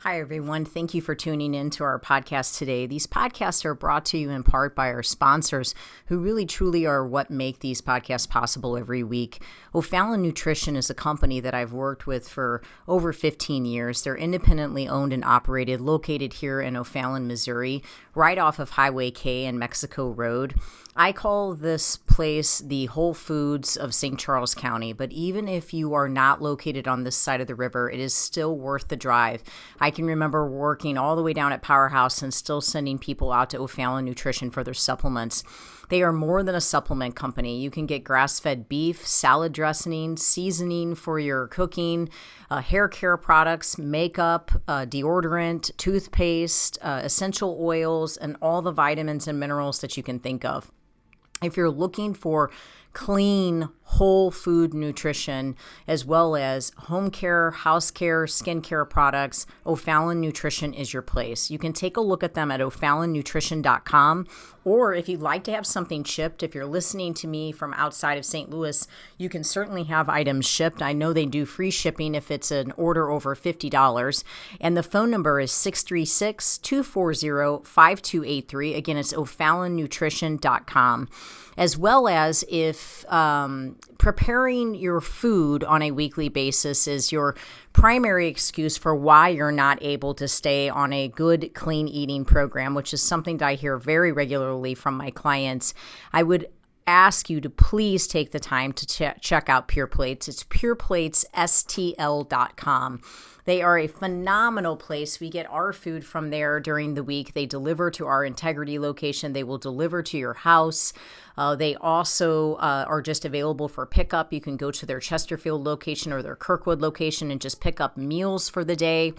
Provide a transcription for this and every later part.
Hi, everyone. Thank you for tuning in to our podcast today. These podcasts are brought to you in part by our sponsors who really truly are what make these podcasts possible every week. O'Fallon Nutrition is a company that I've worked with for over 15 years. They're independently owned and operated, located here in O'Fallon, Missouri, right off of Highway K and Mexico Road. I call this place the Whole Foods of St. Charles County, but even if you are not located on this side of the river, it is still worth the drive. I can remember working all the way down at Powerhouse and still sending people out to O'Fallon Nutrition for their supplements. They are more than a supplement company. You can get grass-fed beef, salad dressing, seasoning for your cooking, hair care products, makeup, deodorant, toothpaste, essential oils, and all the vitamins and minerals that you can think of. If you're looking for clean, whole food nutrition, as well as home care, house care, skincare products, O'Fallon Nutrition is your place. You can take a look at them at o'fallonnutrition.com, or if you'd like to have something shipped, if you're listening to me from outside of St. Louis, you can certainly have items shipped. I know they do free shipping if it's an order over $50, and the phone number is 636-240-5283. Again, it's o'fallonnutrition.com. As well as if preparing your food on a weekly basis is your primary excuse for why you're not able to stay on a good, clean eating program, which is something that I hear very regularly from my clients, I would ask you to please take the time to check out Pure Plates. It's pureplatesstl.com. They are a phenomenal place. We get our food from there during the week. They deliver to our Integrity location. They will deliver to your house. They also are just available for pickup. You can go to their Chesterfield location or their Kirkwood location and just pick up meals for the day,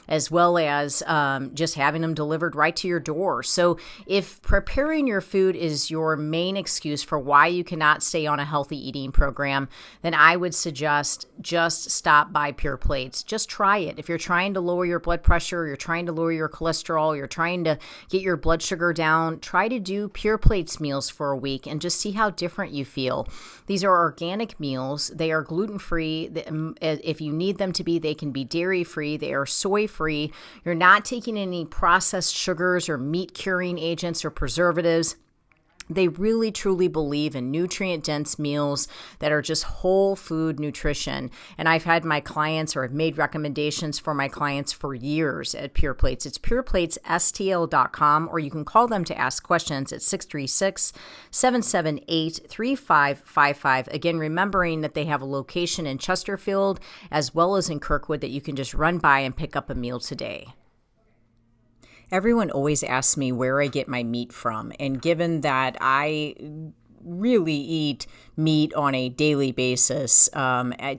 as well as just having them delivered right to your door. So if preparing your food is your main excuse for why you cannot stay on a healthy eating program, then I would suggest just stop by Pure Plates. Just try it. If you're trying to lower your blood pressure, you're trying to lower your cholesterol, you're trying to get your blood sugar down, try to do Pure Plates meals for a week and just see how different you feel. These are organic meals. They are gluten-free. If you need them to be, they can be dairy-free. They are soy-free. You're not taking any processed sugars or meat-curing agents or preservatives. They really, truly believe in nutrient-dense meals that are just whole food nutrition. And I've had my clients, or I've made recommendations for my clients for years at Pure Plates. It's pureplatesstl.com, or you can call them to ask questions at 636-778-3555. Again, remembering that they have a location in Chesterfield as well as in Kirkwood that you can just run by and pick up a meal today. Everyone always asks me where I get my meat from, and given that I really eat meat on a daily basis,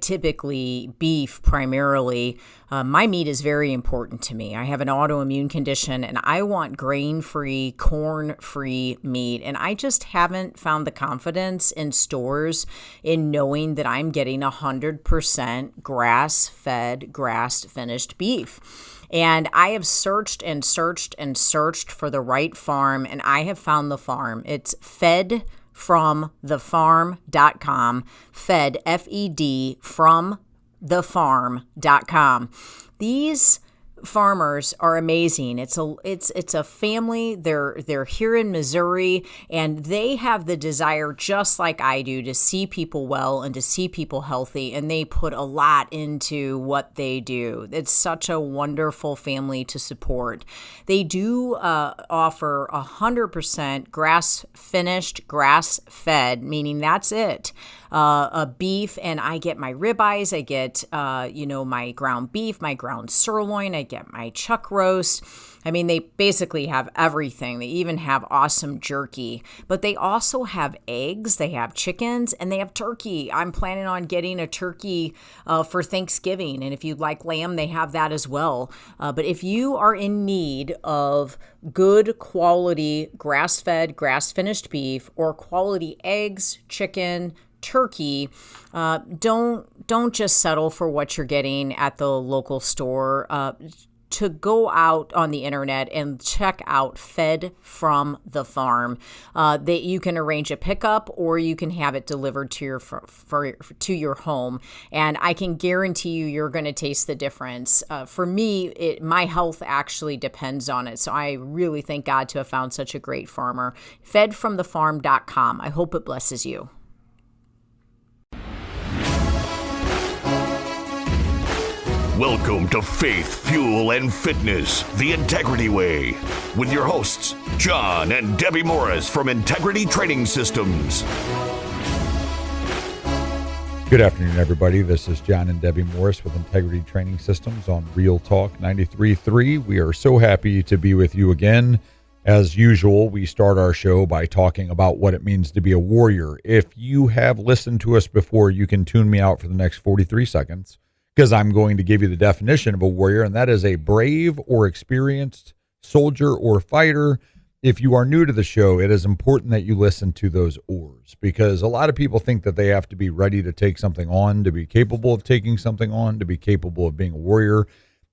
typically beef primarily, my meat is very important to me. I have an autoimmune condition and I want grain-free, corn-free meat, and I just haven't found the confidence in stores in knowing that I'm getting 100% grass-fed, grass-finished beef. And I have searched and searched and searched for the right farm, and I have found the farm. It's fedfromthefarm.com, fed, F-E-D, from thefarm.com. These farmers are amazing. It's a family. They're here in Missouri, and they have the desire, just like I do, to see people well and to see people healthy, and they put a lot into what they do. It's such a wonderful family to support. They do offer 100% grass-finished, grass-fed, meaning that's it. A beef, and I get my ribeyes, I get my ground beef, my ground sirloin, I get my chuck roast. I mean, they basically have everything. They even have awesome jerky, but they also have eggs, they have chickens, and they have turkey. I'm planning on getting a turkey for Thanksgiving, and if you'd like lamb, they have that as well. But if you are in need of good quality grass-fed, grass-finished beef, or quality eggs, chicken, turkey, don't just settle for what you're getting at the local store. to go out on the internet and check out Fed from the Farm. That you can arrange a pickup or you can have it delivered to your home. And I can guarantee you're going to taste the difference. For me, my health actually depends on it. So I really thank God to have found such a great farmer. Fedfromthefarm.com. I hope it blesses you. Welcome to Faith, Fuel, and Fitness, the Integrity Way, with your hosts, John and Debbie Morris from Integrity Training Systems. Good afternoon, everybody. This is John and Debbie Morris with Integrity Training Systems on Real Talk 93.3. We are so happy to be with you again. As usual, we start our show by talking about what it means to be a warrior. If you have listened to us before, you can tune me out for the next 43 seconds. Because I'm going to give you the definition of a warrior, and that is a brave or experienced soldier or fighter. If you are new to the show, it is important that you listen to those ors, because a lot of people think that they have to be ready to take something on, to be capable of taking something on, to be capable of being a warrior.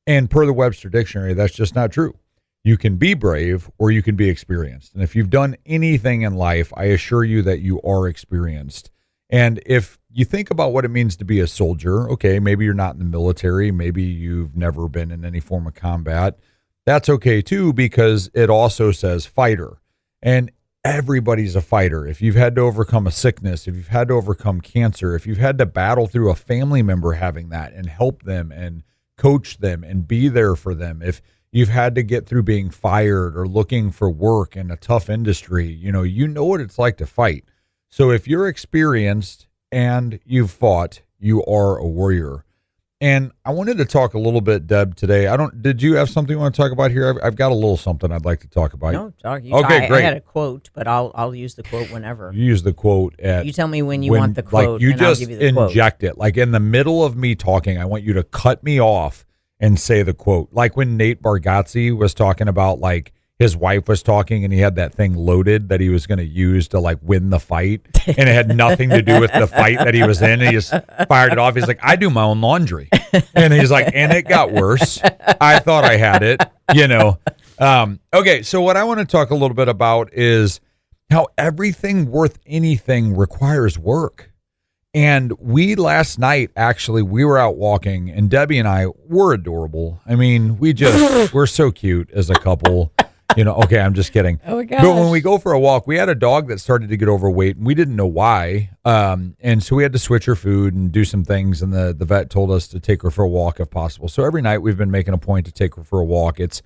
And per the Webster Dictionary, that's just not true. You can be brave or you can be experienced. And if you've done anything in life, I assure you that you are experienced. And if you think about what it means to be a soldier, okay, maybe you're not in the military, maybe you've never been in any form of combat. That's okay too, because it also says fighter. And everybody's a fighter. If you've had to overcome a sickness, if you've had to overcome cancer, if you've had to battle through a family member having that and help them and coach them and be there for them, if you've had to get through being fired or looking for work in a tough industry, you know what it's like to fight. So if you're experienced and you've fought, you are a warrior. And I wanted to talk a little bit, Deb, today. Did you have something you want to talk about here? I've got a little something I'd like to talk about. No, talk. Okay, great. I had a quote, but I'll use the quote whenever. You use the quote you tell me when you want the quote, like you and just I'll give you the quote. Inject it. Like in the middle of me talking, I want you to cut me off and say the quote. Like when Nate Bargatze was talking about, like, his wife was talking and he had that thing loaded that he was going to use to, like, win the fight, and it had nothing to do with the fight that he was in. And he just fired it off. He's like, I do my own laundry. And he's like, and it got worse. I thought I had it, Okay, so what I want to talk a little bit about is how everything worth anything requires work. And last night, actually, we were out walking, and Debbie and I were adorable. I mean, we're so cute as a couple. Okay, I'm just kidding. Oh, my gosh. But when we go for a walk, we had a dog that started to get overweight, and we didn't know why. And so we had to switch her food and do some things, and the vet told us to take her for a walk if possible. So every night we've been making a point to take her for a walk. It's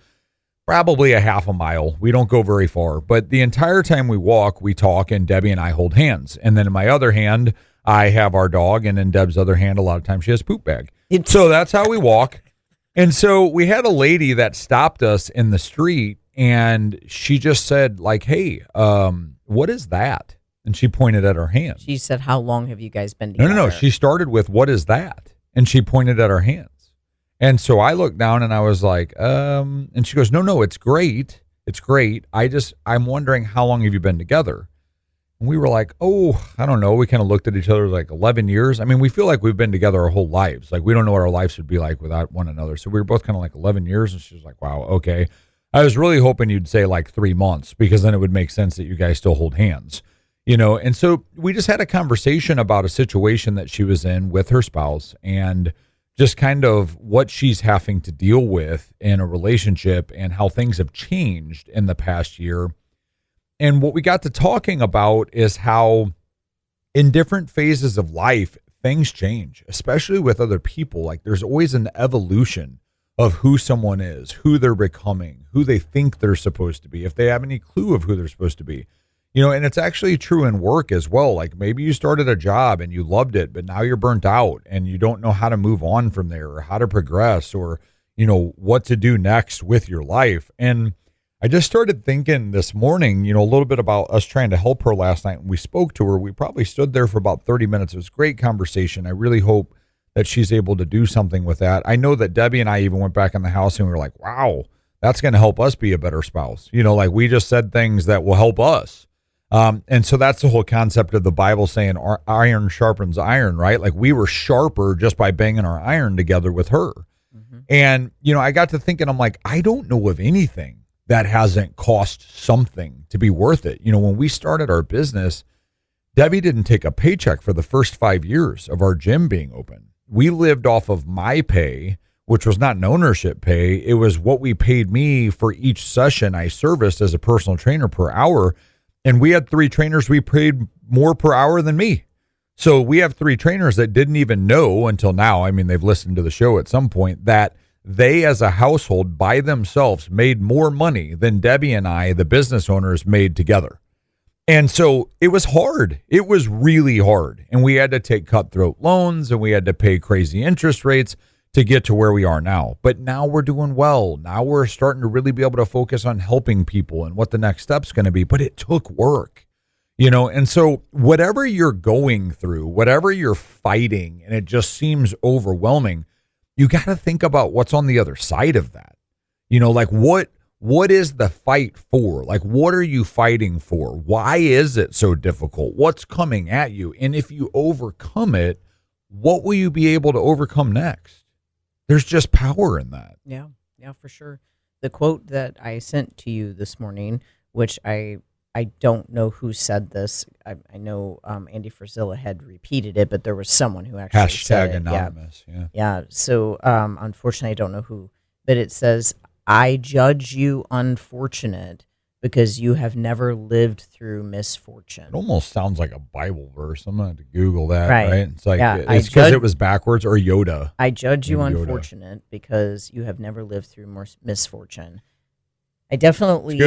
probably a half a mile. We don't go very far. But the entire time we walk, we talk, and Debbie and I hold hands. And then in my other hand, I have our dog, and in Deb's other hand, a lot of times she has a poop bag. So that's how we walk. And so we had a lady that stopped us in the street, and she just said, like, hey, what is that? And she pointed at her hand. She said, how long have you guys been together? No. She started with, what is that? And she pointed at her hands. And so I looked down and I was like, and she goes, no, it's great. It's great. I'm wondering, how long have you been together? And we were like, I don't know. We kind of looked at each other like 11 years. I mean, we feel like we've been together our whole lives. Like, we don't know what our lives would be like without one another. So we were both kind of like 11 years. And she was like, wow, okay. I was really hoping you'd say like 3 months, because then it would make sense that you guys still hold hands, And so we just had a conversation about a situation that she was in with her spouse, and just kind of what she's having to deal with in a relationship and how things have changed in the past year. And what we got to talking about is how in different phases of life, things change, especially with other people. Like, there's always an evolution of who someone is, who they're becoming, who they think they're supposed to be, if they have any clue of who they're supposed to be. And it's actually true in work as well. Like, maybe you started a job and you loved it, but now you're burnt out and you don't know how to move on from there, or how to progress, or, what to do next with your life. And I just started thinking this morning, a little bit about us trying to help her last night. When we spoke to her, we probably stood there for about 30 minutes. It was a great conversation. I really hope that she's able to do something with that. I know that Debbie and I even went back in the house and we were like, wow, that's going to help us be a better spouse. Like, we just said things that will help us. And so that's the whole concept of the Bible saying iron sharpens iron, right? Like, we were sharper just by banging our iron together with her. And, I got to thinking, I'm like, I don't know of anything that hasn't cost something to be worth it. When we started our business, Debbie didn't take a paycheck for the first 5 years of our gym being open. We lived off of my pay, which was not an ownership pay. It was what we paid me for each session I serviced as a personal trainer per hour. And we had 3 trainers we paid more per hour than me. So we have 3 trainers that didn't even know until now. I mean, they've listened to the show at some point, that they as a household by themselves made more money than Debbie and I, the business owners, made together. And so it was hard. It was really hard. And we had to take cutthroat loans and we had to pay crazy interest rates to get to where we are now. But now we're doing well. Now we're starting to really be able to focus on helping people and what the next step's going to be. But it took work, and so whatever you're going through, whatever you're fighting, and it just seems overwhelming, you got to think about what's on the other side of that. Like what is the fight for? Like, what are you fighting for? Why is it so difficult? What's coming at you? And if you overcome it, what will you be able to overcome next? There's just power in that. Yeah, for sure. The quote that I sent to you this morning, which I don't know who said this. I know Andy Frisella had repeated it, but there was someone who actually said it. #anonymous. Yeah. So unfortunately, I don't know who, but it says, "I judge you unfortunate because you have never lived through misfortune." It almost sounds like a Bible verse. I'm going to have to Google that, right? It's like, it's because it was backwards, or Yoda. I judge you unfortunate because you have never lived through misfortune. I definitely,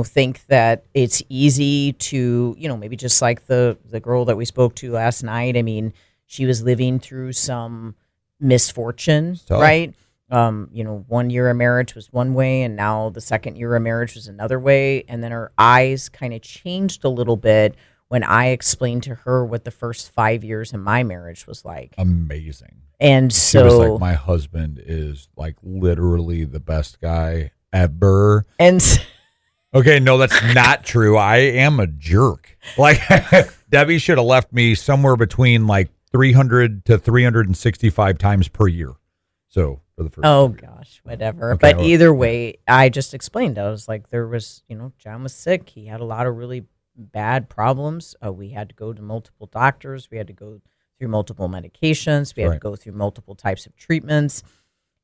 think that it's easy to, maybe just like the girl that we spoke to last night. I mean, she was living through some misfortune, right? 1 year of marriage was one way, and now the second year of marriage was another way. And then her eyes kind of changed a little bit when I explained to her what the first 5 years of my marriage was like. Amazing. And she was like, my husband is like literally the best guy ever. And okay, no, that's not true. I am a jerk. Like, Debbie should have left me somewhere between like 300 to 365 times per year. So for the first gosh, whatever. Okay, but either way, I just explained. I was like, there was, John was sick. He had a lot of really bad problems. We had to go to multiple doctors. We had to go through multiple medications. We had to go through multiple types of treatments.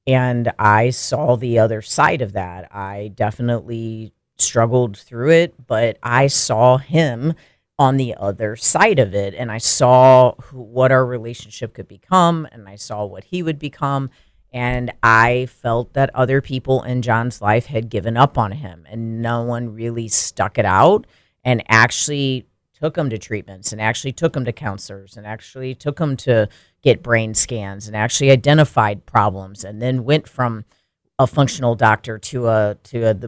And I saw the other side of that. I definitely struggled through it, but I saw him on the other side of it. And I saw what our relationship could become, and I saw what he would become. And I felt that other people in John's life had given up on him, and no one really stuck it out and actually took him to treatments, and actually took him to counselors, and actually took him to get brain scans, and actually identified problems, and then went from a functional doctor to a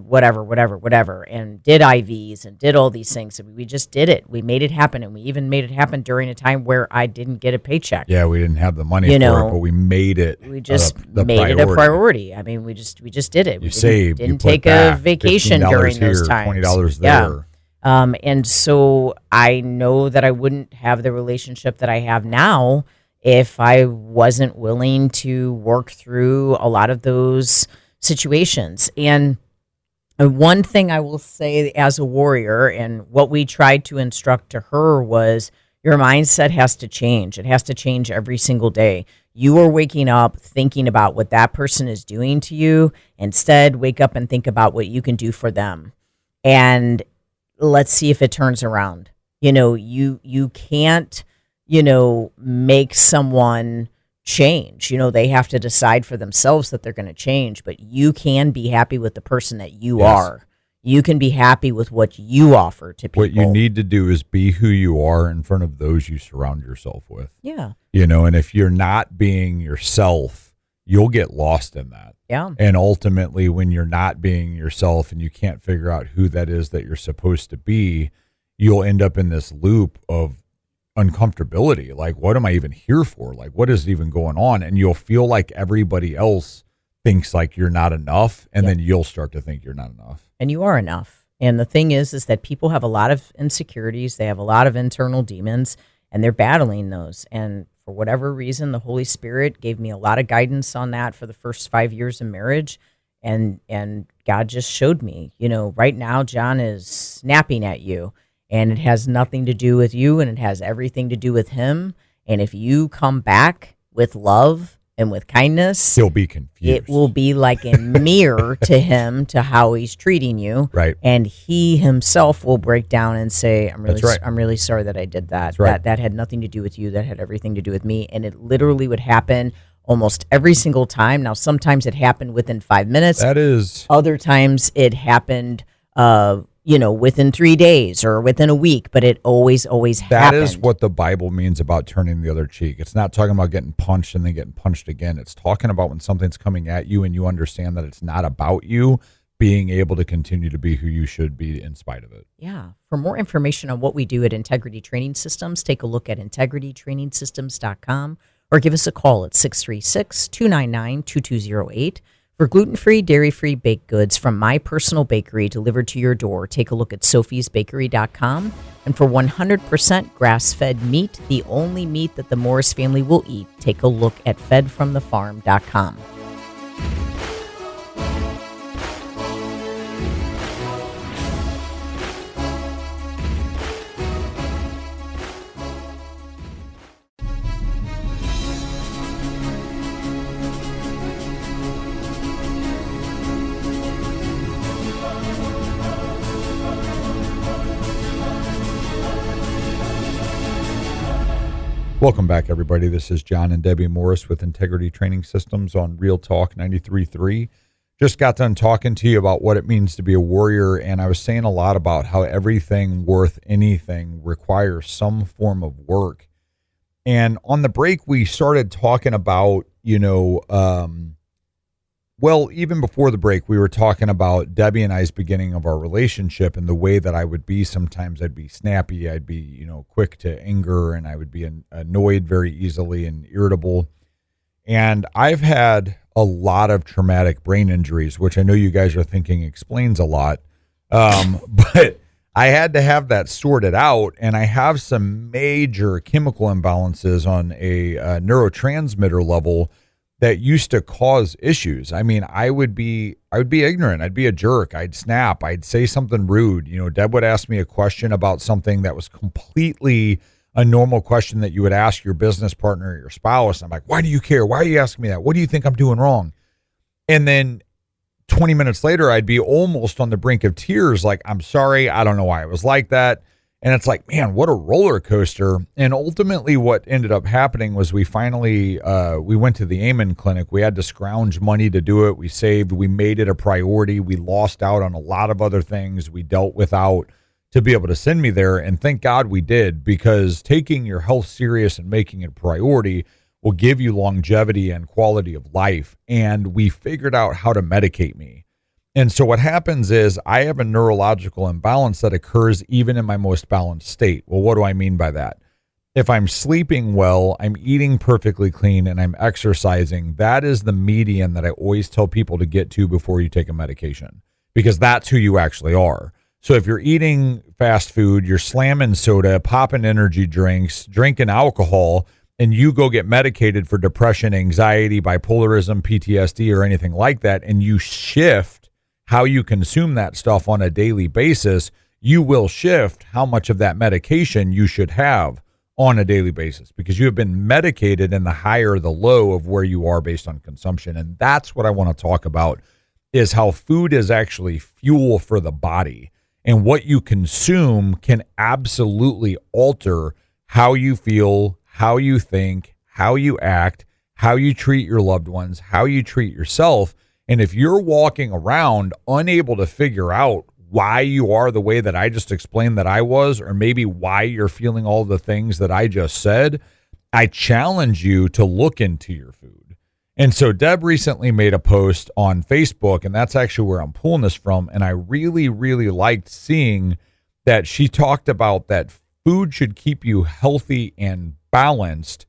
whatever, and did IVs and did all these things. And we just did it. We made it happen, and we even made it happen during a time where I didn't get a paycheck. Yeah, we didn't have the money for it, but we made it. We just made it a priority. I mean, we just did it. We saved. Didn't take a vacation during those times. $20 there. And so I know that I wouldn't have the relationship that I have now if I wasn't willing to work through a lot of those situations. And one thing I will say as a warrior, and what we tried to instruct to her, was your mindset has to change. It has to change every single day. You are waking up thinking about what that person is doing to you. Instead, wake up and think about what you can do for them. And let's see if it turns around. You can't, make someone change. They have to decide for themselves that they're going to change, but you can be happy with the person that you are. You can be happy with what you offer to people. What you need to do is be who you are in front of those you surround yourself with. Yeah. And if you're not being yourself, you'll get lost in that. Yeah. And ultimately, when you're not being yourself and you can't figure out who that is that you're supposed to be, you'll end up in this loop of uncomfortability. Like, what am I even here for? Like, what is even going on? And you'll feel like everybody else thinks like you're not enough. And then you'll start to think you're not enough. And you are enough. And the thing is that people have a lot of insecurities. They have a lot of internal demons, and they're battling those. And For whatever reason, the Holy Spirit gave me a lot of guidance on that for the first 5 years of marriage. And God just showed me, right now, John is snapping at you, and it has nothing to do with you, and it has everything to do with him. And if you come back with love and with kindness, he'll be confused. It will be like a mirror to him, to how he's treating you. Right. And he himself will break down and say, I'm really sorry that I did that. That's right. That had nothing to do with you. That had everything to do with me. And it literally would happen almost every single time. Now, sometimes it happened within 5 minutes. That is. Other times it happened, within 3 days or within a week, but it always happened. That is what the Bible means about turning the other cheek. It's not talking about getting punched and then getting punched again. It's talking about when something's coming at you and you understand that it's not about you, being able to continue to be who you should be in spite of it. Yeah. For more information on what we do at Integrity Training Systems, take a look at integritytrainingsystems.com or give us a call at 636-299-2208. For gluten-free, dairy-free baked goods from my personal bakery delivered to your door, take a look at sophiesbakery.com. And for 100% grass-fed meat, the only meat that the Morris family will eat, take a look at fedfromthefarm.com. Welcome back, everybody. This is John and Debbie Morris with Integrity Training Systems on Real Talk 93.3. Just got done talking to you about what it means to be a warrior, and I was saying a lot about how everything worth anything requires some form of work. And on the break, we started talking about, even before the break, we were talking about Debbie and I's beginning of our relationship and the way that I would be. Sometimes I'd be snappy, I'd be, quick to anger, and I would be annoyed very easily and irritable. And I've had a lot of traumatic brain injuries, which I know you guys are thinking explains a lot. But I had to have that sorted out, and I have some major chemical imbalances on a neurotransmitter level that used to cause issues. I mean, I would be ignorant. I'd be a jerk. I'd snap. I'd say something rude. Deb would ask me a question about something that was completely a normal question that you would ask your business partner or your spouse. I'm like, why do you care? Why are you asking me that? What do you think I'm doing wrong? And then 20 minutes later, I'd be almost on the brink of tears. Like, I'm sorry. I don't know why I was like that. And it's like, man, what a roller coaster. And ultimately what ended up happening was we finally, we went to the Amen Clinic. We had to scrounge money to do it. We saved, we made it a priority. We lost out on a lot of other things we dealt without to be able to send me there. And thank God we did, because taking your health serious and making it a priority will give you longevity and quality of life. And we figured out how to medicate me. And so what happens is I have a neurological imbalance that occurs even in my most balanced state. Well, what do I mean by that? If I'm sleeping well, I'm eating perfectly clean, and I'm exercising, that is the median that I always tell people to get to before you take a medication, because that's who you actually are. So if you're eating fast food, you're slamming soda, popping energy drinks, drinking alcohol, and you go get medicated for depression, anxiety, bipolarism, PTSD, or anything like that, and you shift how you consume that stuff on a daily basis, you will shift how much of that medication you should have on a daily basis, because you have been medicated in the higher the low of where you are based on consumption. And that's what I want to talk about, is how food is actually fuel for the body, and what you consume can absolutely alter how you feel, how you think, how you act, how you treat your loved ones, how you treat yourself. And if you're walking around unable to figure out why you are the way that I just explained that I was, or maybe why you're feeling all the things that I just said, I challenge you to look into your food. And so Deb recently made a post on Facebook, and that's actually where I'm pulling this from. And I really, really liked seeing that she talked about that food should keep you healthy and balanced.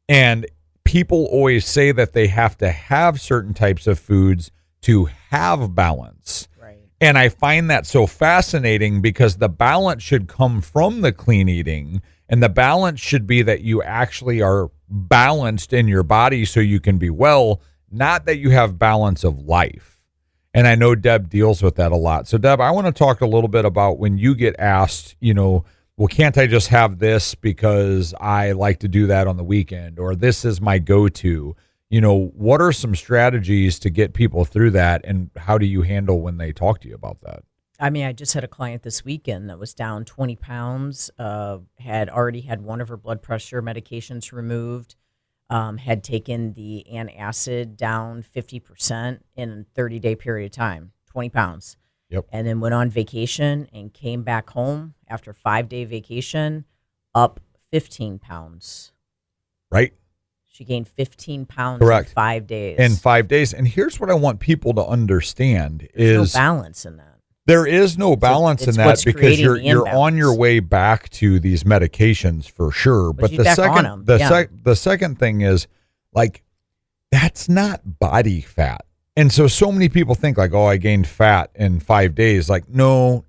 And people always say that they have to have certain types of foods to have balance. Right. And I find that so fascinating, because the balance should come from the clean eating, and the balance should be that you actually are balanced in your body so you can be well, not that you have balance of life. And I know Deb deals with that a lot. So Deb, I want to talk a little bit about when you get asked, well, can't I just have this because I like to do that on the weekend, or this is my go-to? What are some strategies to get people through that, and how do you handle when they talk to you about that? I mean, I just had a client this weekend that was down 20 pounds, had already had one of her blood pressure medications removed, had taken the antacid down 50% in a 30-day period of time, 20 pounds. Yep. And then went on vacation and came back home after a 5-day vacation, up 15 pounds. Right. She gained 15 pounds Correct. in 5 days. In 5 days. And here's what I want people to understand There's is no balance in that. there is no balance in it's that what's because creating you're the you're on imbalance. your way back to these medications for sure. But you the back on second 'em, the yeah. the second thing is like that's not body fat. And so many people think like, oh, I gained fat in 5 days. Like, no.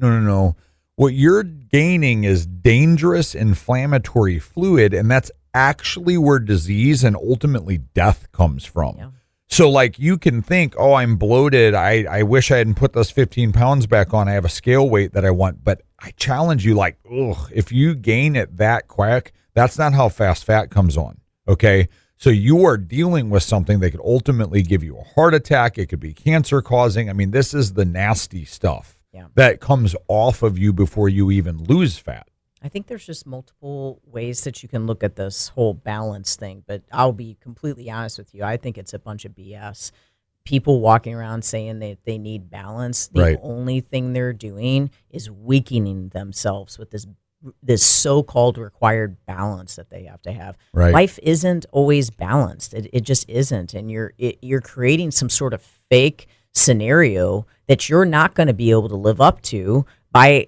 What you're gaining is dangerous inflammatory fluid, and that's actually where disease and ultimately death comes from. Yeah. So like you can think, oh, I'm bloated. I wish I hadn't put those 15 pounds back on. I have a scale weight that I want. But I challenge you, like, if you gain it that quick, that's not how fast fat comes on. Okay. So you are dealing with something that could ultimately give you a heart attack. It could be cancer causing. I mean, this is the nasty stuff that comes off of you before you even lose fat. I think there's just multiple ways that you can look at this whole balance thing, but I'll be completely honest with you. I think it's a bunch of BS. People walking around saying that they need balance. The only thing they're doing is weakening themselves with this so-called required balance that they have to have. Right. Life isn't always balanced. It just isn't. And you're creating some sort of fake scenario that you're not going to be able to live up to by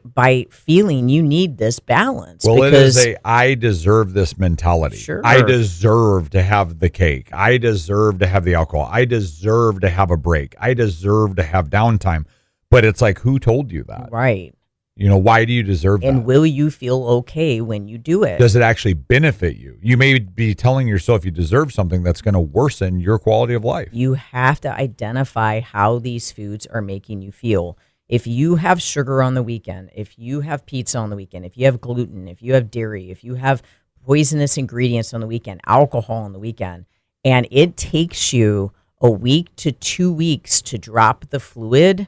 feeling you need this balance. Well, because it is I deserve this mentality. Sure. I deserve to have the cake. I deserve to have the alcohol. I deserve to have a break. I deserve to have downtime. But it's like, who told you that? Right. Why do you deserve that? And will you feel okay when you do it? Does it actually benefit you? You may be telling yourself you deserve something that's going to worsen your quality of life. You have to identify how these foods are making you feel. If you have sugar on the weekend, if you have pizza on the weekend, if you have gluten, if you have dairy, if you have poisonous ingredients on the weekend, alcohol on the weekend, and it takes you a week to 2 weeks to drop the fluid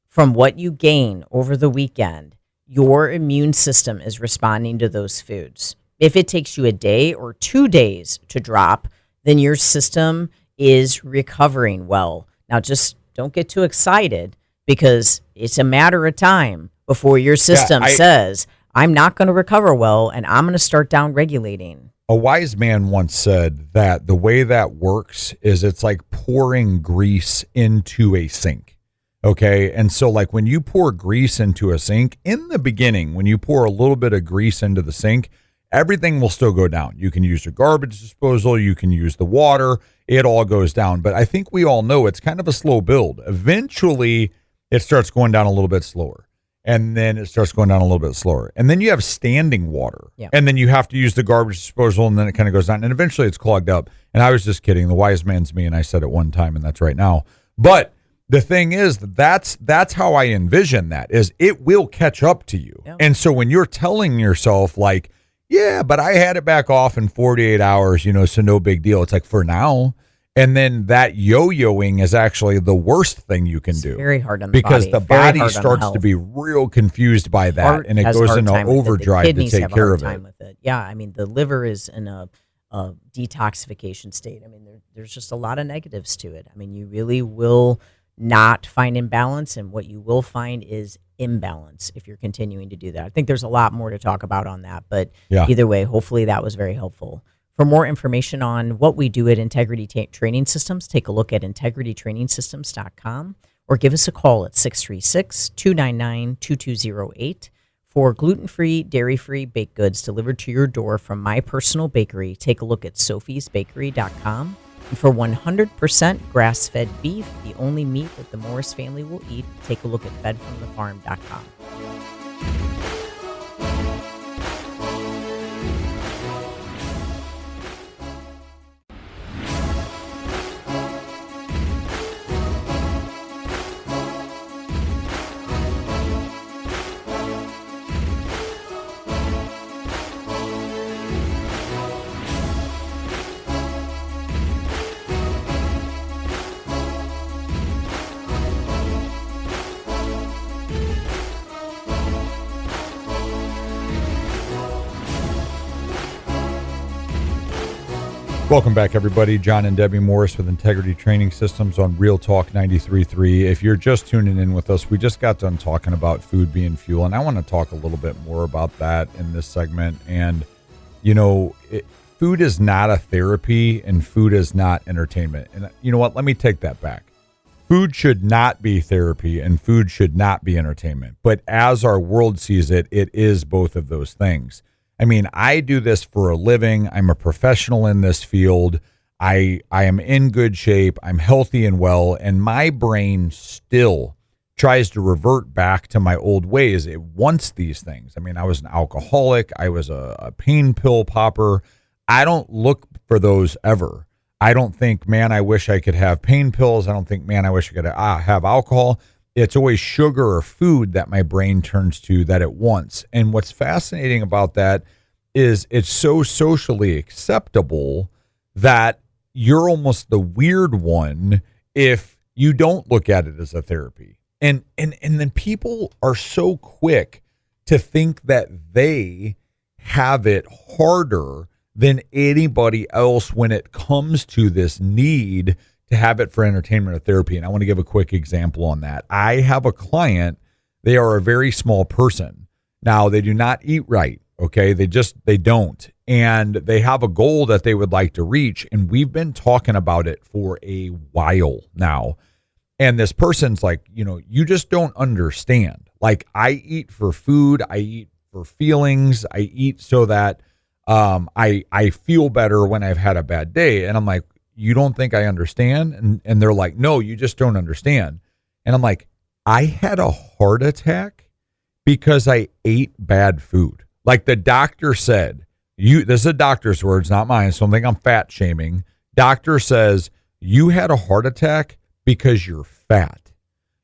from what you gain over the weekend, your immune system is responding to those foods. If it takes you a day or 2 days to drop, then your system is recovering well. Now, just don't get too excited because it's a matter of time before your system says, I'm not going to recover well and I'm going to start down regulating. A wise man once said that the way that works is it's like pouring grease into a sink. Okay. And so like when you pour grease into a sink, in the beginning, when you pour a little bit of grease into the sink, everything will still go down. You can use your garbage disposal. You can use the water. It all goes down. But I think we all know it's kind of a slow build. Eventually, it starts going down a little bit slower. And then it starts going down a little bit slower. And then you have standing water. Yeah. And then you have to use the garbage disposal, and then it kind of goes down. And eventually it's clogged up. And I was just kidding. The wise man's me, and I said it one time, and that's right now. But the thing is, that's how I envision that, is it will catch up to you. Yeah. And so when you're telling yourself, like, yeah, but I had it back off in 48 hours, so no big deal. It's like, for now. And then that yo-yoing is actually the worst thing you can do. Very hard on the because body. the Very body hard on the starts health. to be real confused by that, Heart and it has a goes hard into time with it. overdrive The to kidneys take have a care hard of time it. with it. Yeah, I mean, the liver is in a detoxification state. I mean, there's just a lot of negatives to it. I mean, you really will not find imbalance, and what you will find is imbalance if you're continuing to do that. I think there's a lot more to talk about on that, but either way, hopefully that was very helpful. For more information on what we do at Integrity Training Systems, take a look at integritytrainingsystems.com or give us a call at 636-299-2208 for gluten-free, dairy-free baked goods delivered to your door from my personal bakery. Take a look at sophiesbakery.com. And for 100% grass-fed beef, the only meat that the Morris family will eat, take a look at fedfromthefarm.com. Welcome back, everybody. John and Debbie Morris with Integrity Training Systems on Real Talk 93.3. If you're just tuning in with us, we just got done talking about food being fuel, and I want to talk a little bit more about that in this segment. And, you know, food is not a therapy, and food is not entertainment. And you know what? Let me take that back. Food should not be therapy, and food should not be entertainment. But as our world sees it, it is both of those things. I mean, I do this for a living. I'm a professional in this field. I am in good shape. I'm healthy and well, and my brain still tries to revert back to my old ways. It wants these things. I mean, I was an alcoholic. I was a pain pill popper. I don't look for those ever. I don't think, man, I wish I could have pain pills. I don't think, man, I wish I could have alcohol. It's always sugar or food that my brain turns to that it wants. And what's fascinating about that is it's so socially acceptable that you're almost the weird one if you don't look at it as a therapy. And then people are so quick to think that they have it harder than anybody else when it comes to this need to have it for entertainment or therapy. And I want to give a quick example on that. I have a client. They are a very small person. Now, they do not eat right. Okay. They don't. And they have a goal that they would like to reach. And we've been talking about it for a while now. And this person's like, you know, you just don't understand. Like, I eat for food. I eat for feelings. I eat so that I feel better when I've had a bad day. And I'm like, you don't think I understand? And they're like, no, you just don't understand. And I'm like, I had a heart attack because I ate bad food. Like the doctor said, this is a doctor's words, not mine. So I don't think I'm fat shaming. Doctor says, you had a heart attack because you're fat.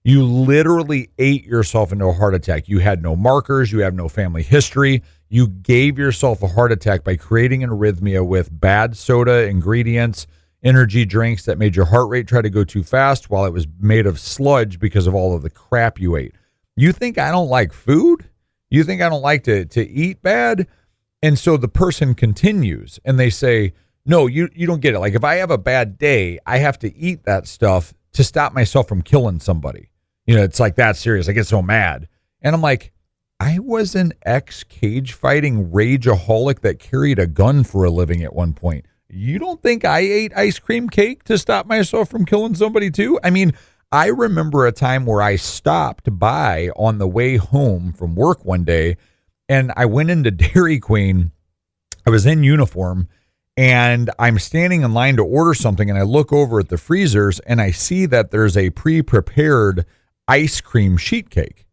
You literally ate yourself into a heart attack. You had no markers. You have no family history. You gave yourself a heart attack by creating an arrhythmia with bad soda ingredients, energy drinks that made your heart rate try to go too fast while it was made of sludge because of all of the crap you ate. You think I don't like food? You think I don't like to eat bad? And so the person continues and they say, no, you don't get it. Like if I have a bad day, I have to eat that stuff to stop myself from killing somebody. You know, it's like that serious. I get so mad. And I'm like, I was an ex-cage fighting rageaholic that carried a gun for a living at one point. You don't think I ate ice cream cake to stop myself from killing somebody too? I mean, I remember a time where I stopped by on the way home from work one day and I went into Dairy Queen. I was in uniform and I'm standing in line to order something and I look over at the freezers and I see that there's a pre-prepared ice cream sheet cake.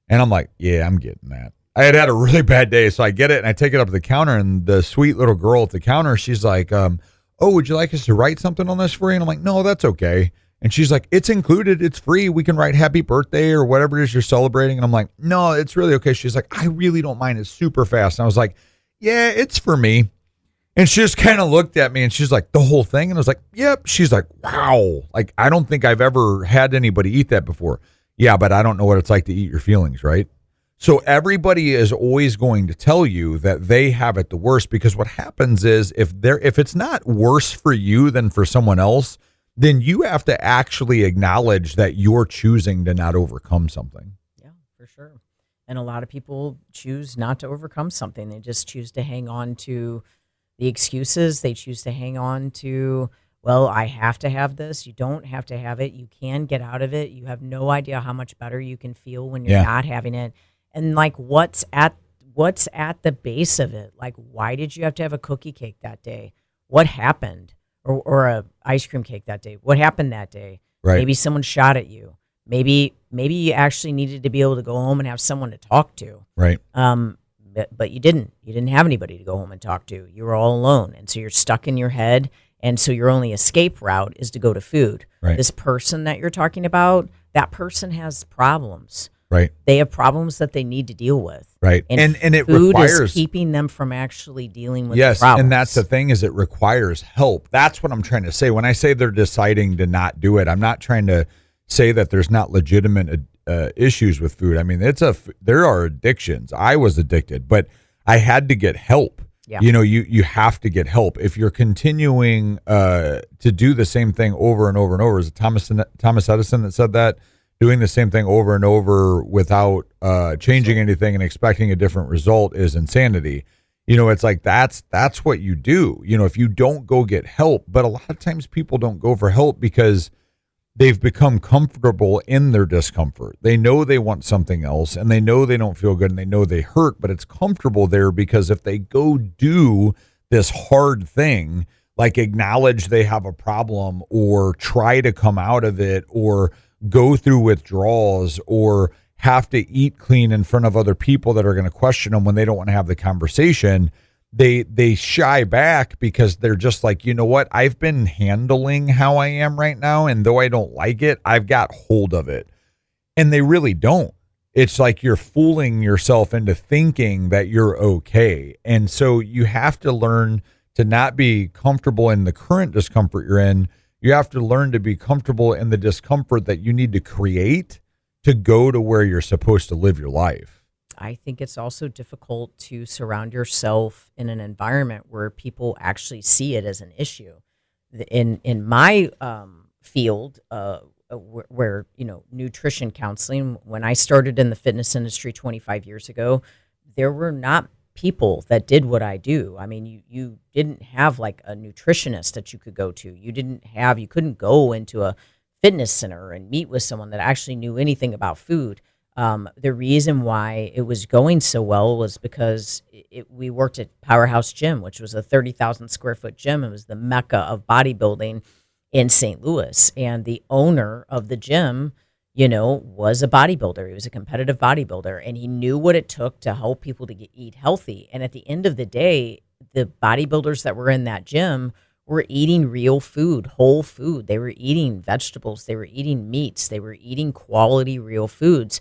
And I'm like, yeah, I'm getting that. I had a really bad day, so I get it, and I take it up to the counter, and the sweet little girl at the counter, she's like, oh, would you like us to write something on this for you? And I'm like, no, that's okay. And she's like, it's included. It's free. We can write happy birthday or whatever it is you're celebrating. And I'm like, no, it's really okay. She's like, I really don't mind. It's super fast. And I was like, yeah, it's for me. And she just kind of looked at me, and she's like, the whole thing? And I was like, yep. She's like, wow. Like, I don't think I've ever had anybody eat that before. Yeah, but I don't know what it's like to eat your feelings, right? So everybody is always going to tell you that they have it the worst, because what happens is if it's not worse for you than for someone else, then you have to actually acknowledge that you're choosing to not overcome something. Yeah, for sure. And a lot of people choose not to overcome something. They just choose to hang on to the excuses. They choose to hang on to, well, I have to have this. You don't have to have it. You can get out of it. You have no idea how much better you can feel when you're not having it. And like, what's at the base of it? Like, why did you have to have a cookie cake that day? What happened? Or a ice cream cake that day? What happened that day? Right. Maybe someone shot at you. Maybe you actually needed to be able to go home and have someone to talk to. Right. But you didn't. You didn't have anybody to go home and talk to. You were all alone, and so you're stuck in your head. And so your only escape route is to go to food. Right. This person that you're talking about, that person has problems. Right. They have problems that they need to deal with. Right. And it food requires is keeping them from actually dealing with the problems. Yes, and that's the thing, is it requires help. That's what I'm trying to say. When I say they're deciding to not do it, I'm not trying to say that there's not legitimate issues with food. I mean, there are addictions. I was addicted, but I had to get help. Yeah. You have to get help. If you're continuing to do the same thing over and over and over, is it Thomas Edison that said that? Doing the same thing over and over without changing anything and expecting a different result is insanity. It's like that's what you do. If you don't go get help, but a lot of times people don't go for help because they've become comfortable in their discomfort. They know they want something else, and they know they don't feel good, and they know they hurt, but it's comfortable there because if they go do this hard thing, like acknowledge they have a problem or try to come out of it or go through withdrawals or have to eat clean in front of other people that are going to question them when they don't want to have the conversation, they shy back because they're just like, you know what? I've been handling how I am right now, and though I don't like it, I've got hold of it. And they really don't. It's like you're fooling yourself into thinking that you're okay. And so you have to learn to not be comfortable in the current discomfort you're in. You have to learn to be comfortable in the discomfort that you need to create to go to where you're supposed to live your life. I think it's also difficult to surround yourself in an environment where people actually see it as an issue. In my field, where nutrition counseling, when I started in the fitness industry 25 years ago, there were not people that did what I do. I mean, you didn't have like a nutritionist that you could go to. You couldn't go into a fitness center and meet with someone that actually knew anything about food. The reason why it was going so well was because we worked at Powerhouse Gym, which was a 30,000 square foot gym. It was the mecca of bodybuilding in St. Louis. And the owner of the gym, was a bodybuilder. He was a competitive bodybuilder, and he knew what it took to help people to eat healthy. And at the end of the day, the bodybuilders that were in that gym were eating real food, whole food. They were eating vegetables. They were eating meats. They were eating quality, real foods.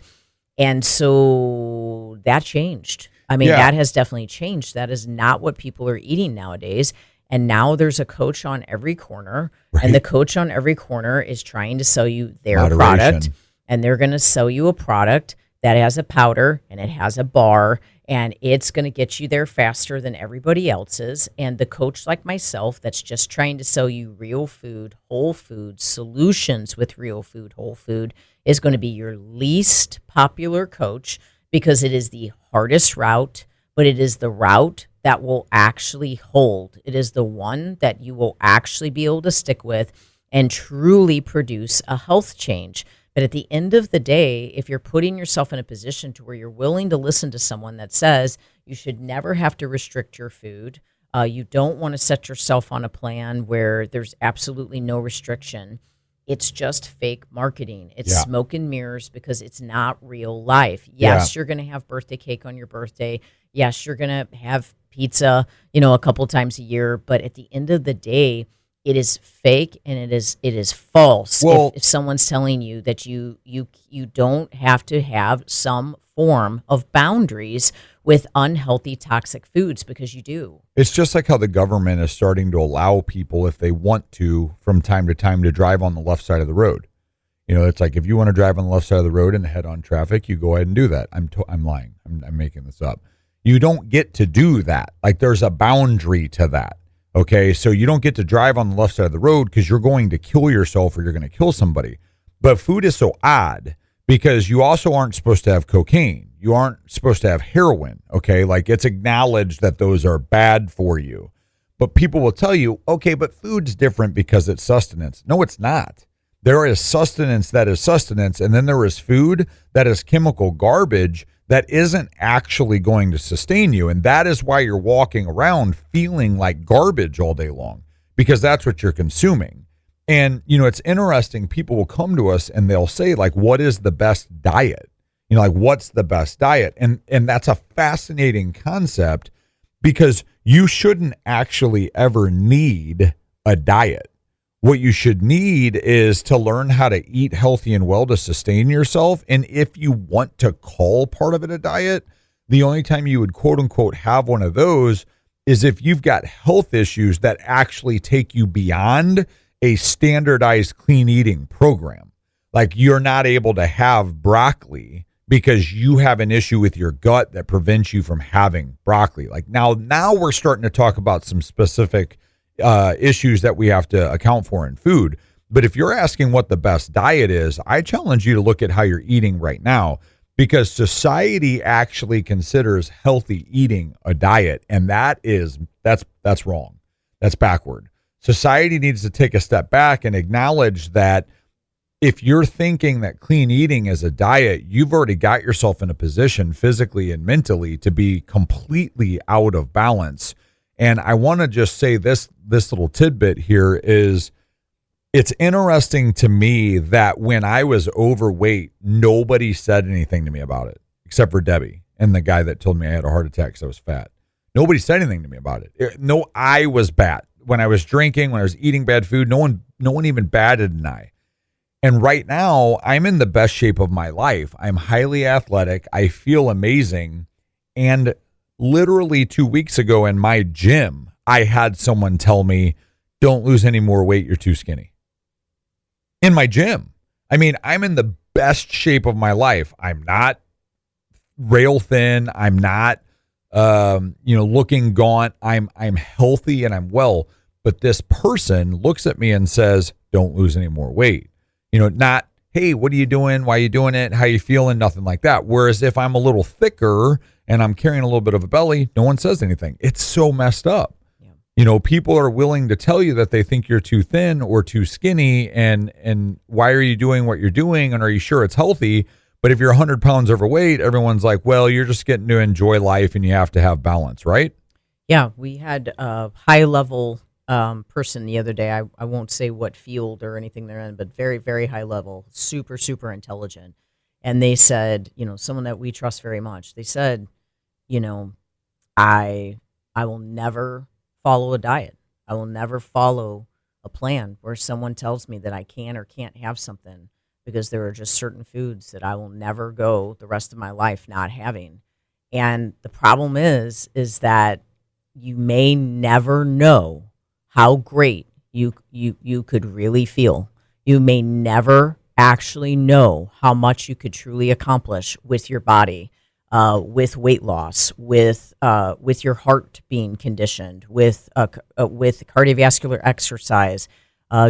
And so that changed. I mean, that has definitely changed. That is not what people are eating nowadays. And now there's a coach on every corner, right. And the coach on every corner is trying to sell you their product. And they're going to sell you a product that has a powder and it has a bar, and it's going to get you there faster than everybody else's. And the coach like myself that's just trying to sell you real food, whole food, solutions with real food, whole food, is going to be your least popular coach because it is the hardest route, but it is the route that will actually hold. It is the one that you will actually be able to stick with and truly produce a health change. But at the end of the day, if you're putting yourself in a position to where you're willing to listen to someone that says you should never have to restrict your food, you don't want to set yourself on a plan where there's absolutely no restriction. It's just fake marketing. It's smoke and mirrors because it's not real life. Yes, you're going to have birthday cake on your birthday. Yes, you're going to have pizza, a couple times a year. But at the end of the day, it is fake and it is false. Well, if someone's telling you that you don't have to have some form of boundaries with unhealthy, toxic foods, because you do. It's just like how the government is starting to allow people, if they want to, from time to time, to drive on the left side of the road. It's like if you want to drive on the left side of the road and head on traffic, you go ahead and do that. I'm lying. I'm making this up. You don't get to do that. Like there's a boundary to that. Okay, so you don't get to drive on the left side of the road because you're going to kill yourself or you're going to kill somebody. But food is so odd because you also aren't supposed to have cocaine. You aren't supposed to have heroin. Okay, like it's acknowledged that those are bad for you. But people will tell you, okay, but food's different because it's sustenance. No, it's not. There is sustenance that is sustenance, and then there is food that is chemical garbage that isn't actually going to sustain you. And that is why you're walking around feeling like garbage all day long, because that's what you're consuming. And, it's interesting. People will come to us and they'll say, like, what is the best diet? Like, what's the best diet? And that's a fascinating concept because you shouldn't actually ever need a diet. What you should need is to learn how to eat healthy and well to sustain yourself. And if you want to call part of it a diet, the only time you would quote unquote have one of those is if you've got health issues that actually take you beyond a standardized clean eating program. Like you're not able to have broccoli because you have an issue with your gut that prevents you from having broccoli. Like now we're starting to talk about some specific issues that we have to account for in food. But if you're asking what the best diet is, I challenge you to look at how you're eating right now, because society actually considers healthy eating a diet, and that's wrong. That's backward. Society needs to take a step back and acknowledge that if you're thinking that clean eating is a diet, you've already got yourself in a position physically and mentally to be completely out of balance. And I want to just say this little tidbit here is, it's interesting to me that when I was overweight, nobody said anything to me about it, except for Debbie and the guy that told me I had a heart attack because I was fat. Nobody said anything to me about it. No, I was bad. When I was drinking, when I was eating bad food, no one even batted an eye. And right now, I'm in the best shape of my life. I'm highly athletic. I feel amazing. And literally 2 weeks ago in my gym, I had someone tell me, don't lose any more weight. You're too skinny. In my gym. I mean, I'm in the best shape of my life. I'm not rail thin. I'm not, looking gaunt. I'm healthy and I'm well. But this person looks at me and says, don't lose any more weight. Not, hey, what are you doing? Why are you doing it? How you feeling? Nothing like that. Whereas if I'm a little thicker and I'm carrying a little bit of a belly, no one says anything. It's so messed up. Yeah. People are willing to tell you that they think you're too thin or too skinny, and why are you doing what you're doing? And are you sure it's healthy? But if you're 100 pounds overweight, everyone's like, well, you're just getting to enjoy life and you have to have balance, right? Yeah, we had a high-level person the other day. I won't say what field or anything they're in, but very, very high level, super, super intelligent. And they said, someone that we trust very much, they said, I will never follow a diet. I will never follow a plan where someone tells me that I can or can't have something, because there are just certain foods that I will never go the rest of my life not having. And the problem is that you may never know how great you could really feel. You may never actually know how much you could truly accomplish with your body, with weight loss, with your heart being conditioned, with cardiovascular exercise,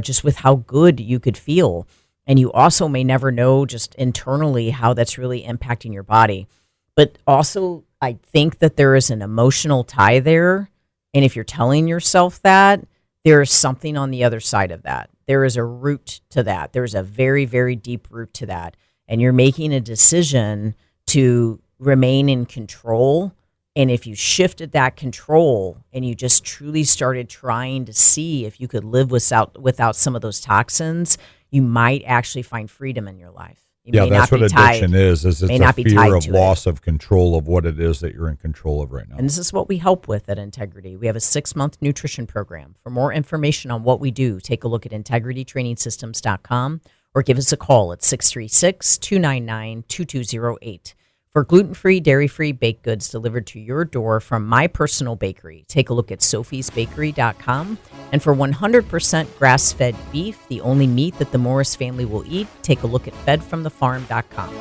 just with how good you could feel. And you also may never know just internally how that's really impacting your body. But also, I think that there is an emotional tie there. And if you're telling yourself that, there is something on the other side of that. There is a root to that. There's a very, very deep root to that. And you're making a decision to remain in control. And if you shifted that control and you just truly started trying to see if you could live without some of those toxins, you might actually find freedom in your life. That's what addiction is it's a fear of loss of control of what it is that you're in control of right now. And this is what we help with at Integrity. We have a 6-month nutrition program. For more information on what we do, take a look at integritytrainingsystems.com or give us a call at 636-299-2208. For gluten-free, dairy-free baked goods delivered to your door from my personal bakery, take a look at sophiesbakery.com. And for 100% grass-fed beef, the only meat that the Morris family will eat, take a look at fedfromthefarm.com.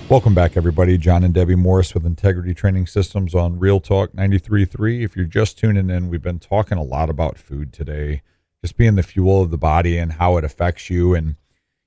Welcome back, everybody. John and Debbie Morris with Integrity Training Systems on Real Talk 93.3. If you're just tuning in, we've been talking a lot about food today, just being the fuel of the body and how it affects you. And,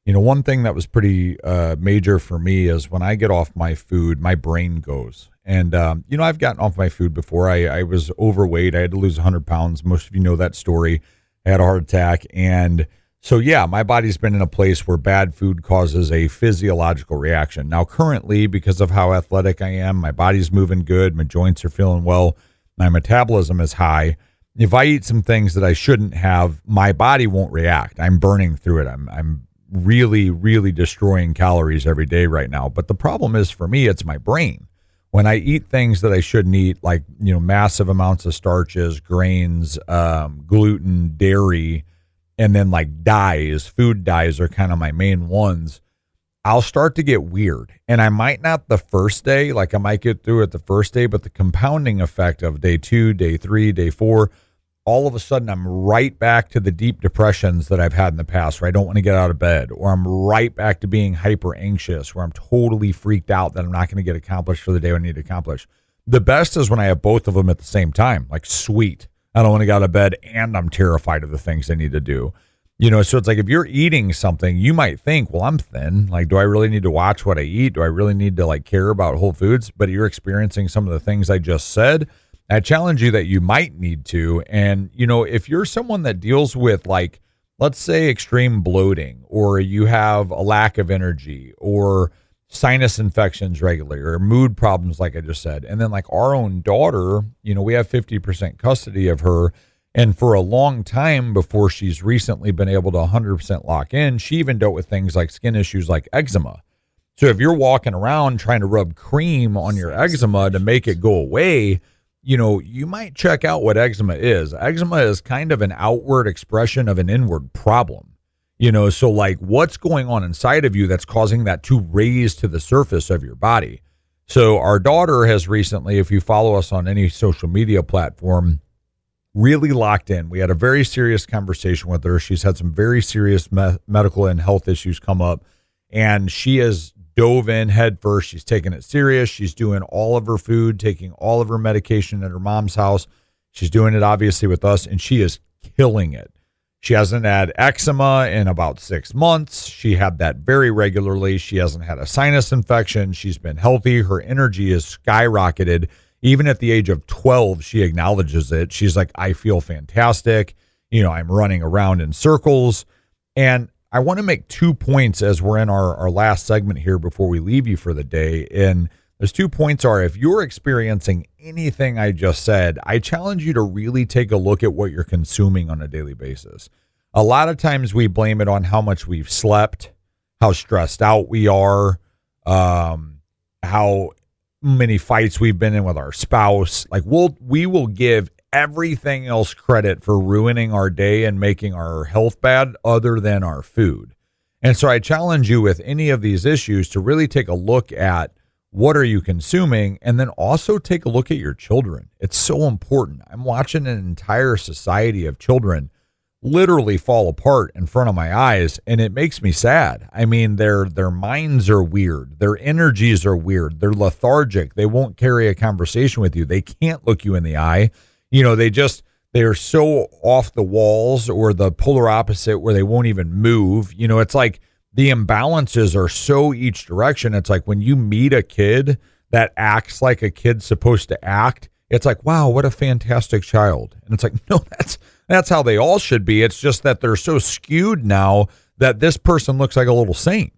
one thing that was pretty major for me is when I get off my food, my brain goes. And, I've gotten off my food before. I was overweight. I had to lose 100 pounds. Most of you know that story. I had a heart attack. And so, my body's been in a place where bad food causes a physiological reaction. Now, currently, because of how athletic I am, my body's moving good, my joints are feeling well, my metabolism is high. If I eat some things that I shouldn't have, my body won't react. I'm burning through it. I'm really, really destroying calories every day right now. But the problem is, for me, it's my brain. when I eat things that I shouldn't eat, like, massive amounts of starches, grains, gluten, dairy, and then like dyes, food dyes are kind of my main ones, I'll start to get weird. And I might not the first day, like I might get through it the first day, but the compounding effect of day 2, day 3, day 4, all of a sudden I'm right back to the deep depressions that I've had in the past where I don't want to get out of bed, or I'm right back to being hyper anxious, where I'm totally freaked out that I'm not going to get accomplished for the day I need to accomplish. The best is when I have both of them at the same time, like sweet. I don't want to get out of bed and I'm terrified of the things I need to do. So it's like if you're eating something, you might think, well, I'm thin. Like, do I really need to watch what I eat? Do I really need to like care about whole foods? But you're experiencing some of the things I just said. I challenge you that you might need to. And, if you're someone that deals with like, let's say extreme bloating, or you have a lack of energy, or sinus infections regularly, or mood problems, like I just said. And then like our own daughter, we have 50% custody of her. And for a long time before she's recently been able to 100% lock in, she even dealt with things like skin issues like eczema. So if you're walking around trying to rub cream on your eczema to make it go away, you might check out what eczema is. Eczema is kind of an outward expression of an inward problem. So like what's going on inside of you that's causing that to raise to the surface of your body. So our daughter has recently, if you follow us on any social media platform, really locked in. We had a very serious conversation with her. She's had some very serious medical and health issues come up, and she has dove in head first. She's taking it serious. She's doing all of her food, taking all of her medication at her mom's house. She's doing it obviously with us, and she is killing it. She hasn't had eczema in about 6 months. She had that very regularly. She hasn't had a sinus infection. She's been healthy. Her energy is skyrocketed. Even at the age of 12, she acknowledges it. She's like, I feel fantastic. I'm running around in circles. And I want to make 2 points as we're in our last segment here before we leave you for the day. And those 2 points are, if you're experiencing anything I just said, I challenge you to really take a look at what you're consuming on a daily basis. A lot of times we blame it on how much we've slept, how stressed out we are, how many fights we've been in with our spouse. Like we will give everything else credit for ruining our day and making our health bad other than our food. And so I challenge you with any of these issues to really take a look at what are you consuming, and then also take a look at your children. It's so important. I'm watching an entire society of children literally fall apart in front of my eyes, and it makes me sad. I mean, their minds are weird. Their energies are weird. They're lethargic. They won't carry a conversation with you. They can't look you in the eye. They're so off the walls, or the polar opposite where they won't even move. It's like the imbalances are so each direction. It's like when you meet a kid that acts like a kid's supposed to act, it's like, wow, what a fantastic child. And it's like, no, that's how they all should be. It's just that they're so skewed now that this person looks like a little saint,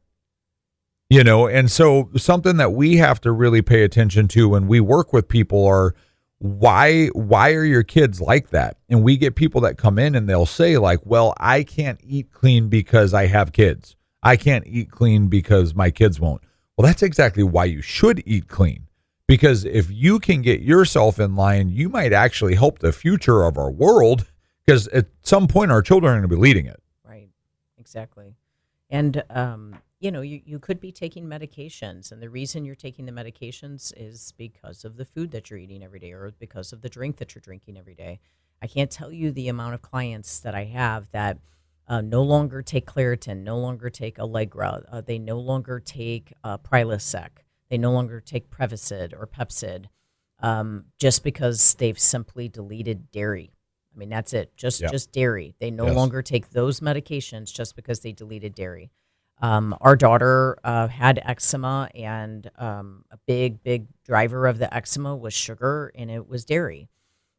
and so something that we have to really pay attention to when we work with people are, why are your kids like that? And we get people that come in and they'll say like, well, I can't eat clean because I have kids. I can't eat clean because my kids won't. Well, that's exactly why you should eat clean. Because if you can get yourself in line, you might actually help the future of our world, because at some point our children are going to be leading it. Right. Exactly. And, you could be taking medications, and the reason you're taking the medications is because of the food that you're eating every day, or because of the drink that you're drinking every day. I can't tell you the amount of clients that I have that no longer take Claritin, no longer take Allegra, they no longer take Prilosec, they no longer take Prevacid or Pepcid, just because they've simply deleted dairy. I mean, that's it, just dairy. They no longer take those medications just because they deleted dairy. Our daughter had eczema, and a big driver of the eczema was sugar, and it was dairy.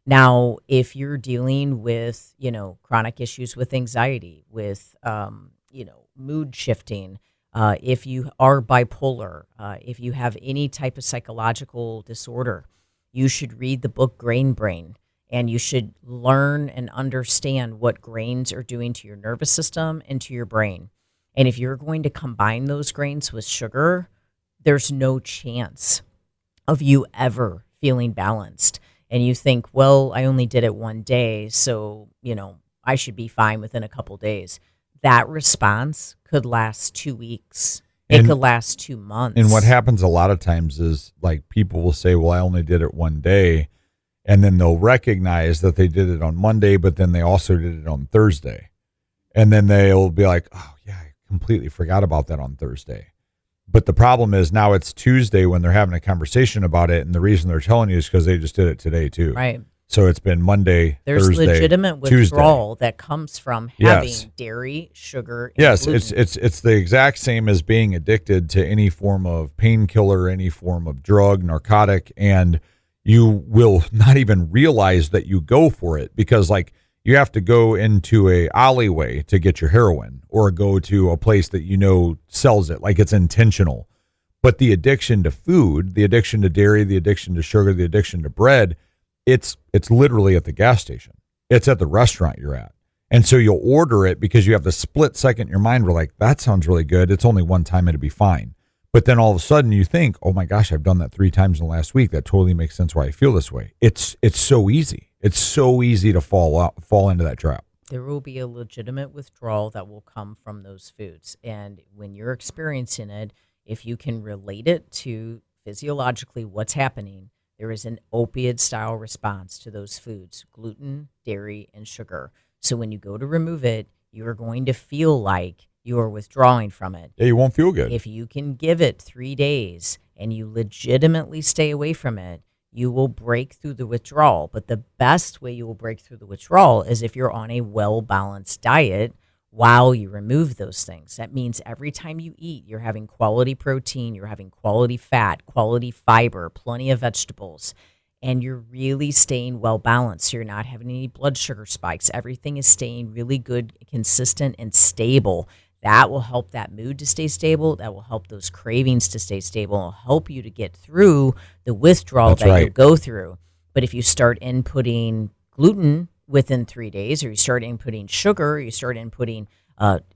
Now, if you're dealing with, chronic issues with anxiety, with, mood shifting, if you are bipolar, if you have any type of psychological disorder, you should read the book Grain Brain, and you should learn and understand what grains are doing to your nervous system and to your brain. And if you're going to combine those grains with sugar, there's no chance of you ever feeling balanced. And you think, well, I only did it one day, so, I should be fine within a couple days. That response could last 2 weeks. It could last 2 months. And what happens a lot of times is like people will say, well, I only did it one day. And then they'll recognize that they did it on Monday, but then they also did it on Thursday. And then they'll be like, oh, yeah, I completely forgot about that on Thursday. But the problem is now it's Tuesday when they're having a conversation about it. And the reason they're telling you is because they just did it today, too. Right. So it's been Monday, There's Thursday, legitimate withdrawal that comes from having dairy, sugar, and gluten. It's the exact same as being addicted to any form of painkiller, any form of drug, narcotic, and you will not even realize that you go for it because like you have to go into a alleyway to get your heroin or go to a place that sells it, like it's intentional. But the addiction to food, the addiction to dairy, the addiction to sugar, the addiction to bread, it's literally at the gas station. It's at the restaurant you're at. And so you'll order it because you have the split second in your mind where like, that sounds really good. It's only one time, it'll be fine. But then all of a sudden you think, oh my gosh, I've done that 3 times in the last week. That totally makes sense why I feel this way. It's so easy. It's so easy to fall into that trap. There will be a legitimate withdrawal that will come from those foods. And when you're experiencing it, if you can relate it to physiologically what's happening, there is an opiate-style response to those foods, gluten, dairy, and sugar. So when you go to remove it, you're going to feel like you are withdrawing from it. Yeah, you won't feel good. If you can give it 3 days and you legitimately stay away from it, you will break through the withdrawal. But the best way you will break through the withdrawal is if you're on a well-balanced diet while you remove those things. That means every time you eat, you're having quality protein, you're having quality fat, quality fiber, plenty of vegetables, and you're really staying well-balanced. You're not having any blood sugar spikes. Everything is staying really good, consistent, and stable. That will help that mood to stay stable. That will help those cravings to stay stable. It'll help you to get through the withdrawal you go through. But if you start inputting gluten within 3 days, or you start inputting sugar, you start inputting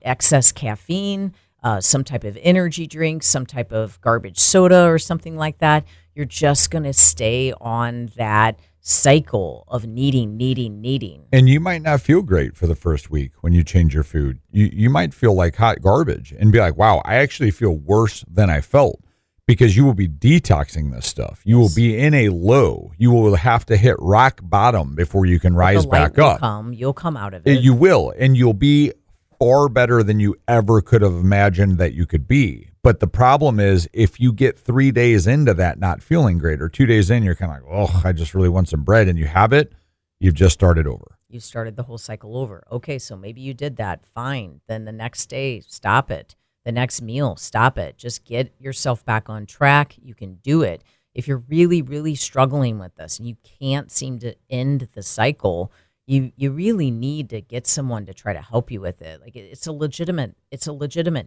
excess caffeine, some type of energy drink, some type of garbage soda or something like that, you're just going to stay on that cycle of needing. And you might not feel great for the first week when you change your food. You might feel like hot garbage and be like, wow, I actually feel worse than I felt, because you will be detoxing this stuff. You will be in a low. You will have to hit rock bottom before you can rise back up. You'll come out of it. You will, and you'll be far better than you ever could have imagined that you could be. But the problem is, if you get 3 days into that not feeling great, or 2 days in, you're kind of like, oh, I just really want some bread, and you have it, you've just started over. You started the whole cycle over. Okay, so maybe you did that. Fine. Then the next day, stop it. The next meal, stop it. Just get yourself back on track. You can do it. If you're really, really struggling with this and you can't seem to end the cycle, you really need to get someone to try to help you with it. Like it's a legitimate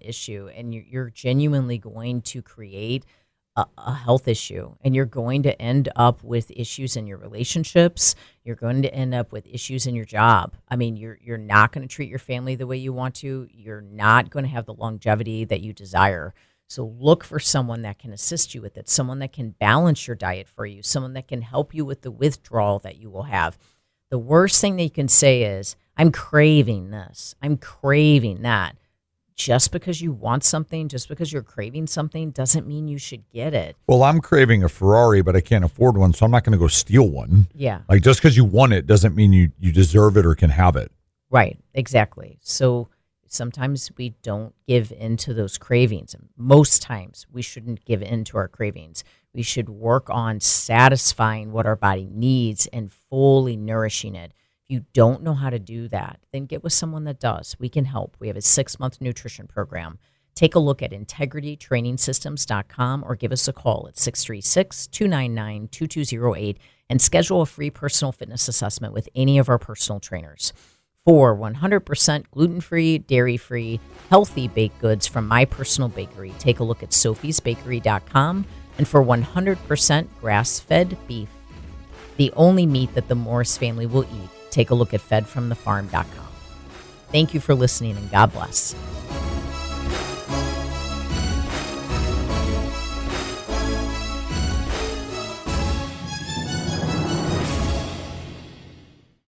issue, and you're genuinely going to create a health issue, and you're going to end up with issues in your relationships. You're going to end up with issues in your job. I mean, you're not going to treat your family the way you want to. You're not going to have the longevity that you desire. So look for someone that can assist you with it, someone that can balance your diet for you, someone that can help you with the withdrawal that you will have. The worst thing that you can say is, I'm craving this, I'm craving that. Just because you want something, just because you're craving something, doesn't mean you should get it. Well, I'm craving a Ferrari, but I can't afford one, so I'm not going to go steal one. Yeah. Like, just because you want it doesn't mean you deserve it or can have it. Right, exactly. So sometimes we don't give in to those cravings. Most times we shouldn't give in to our cravings. We should work on satisfying what our body needs and fully nourishing it. You don't know how to do that, then get with someone that does. We can help. We have a 6-month nutrition program. Take a look at integritytrainingsystems.com or give us a call at 636-299-2208 and schedule a free personal fitness assessment with any of our personal trainers. For 100% gluten-free, dairy-free, healthy baked goods from my personal bakery, take a look at sophiesbakery.com. And for 100% grass-fed beef, the only meat that the Morris family will eat, take a look at fedfromthefarm.com. Thank you for listening, and God bless.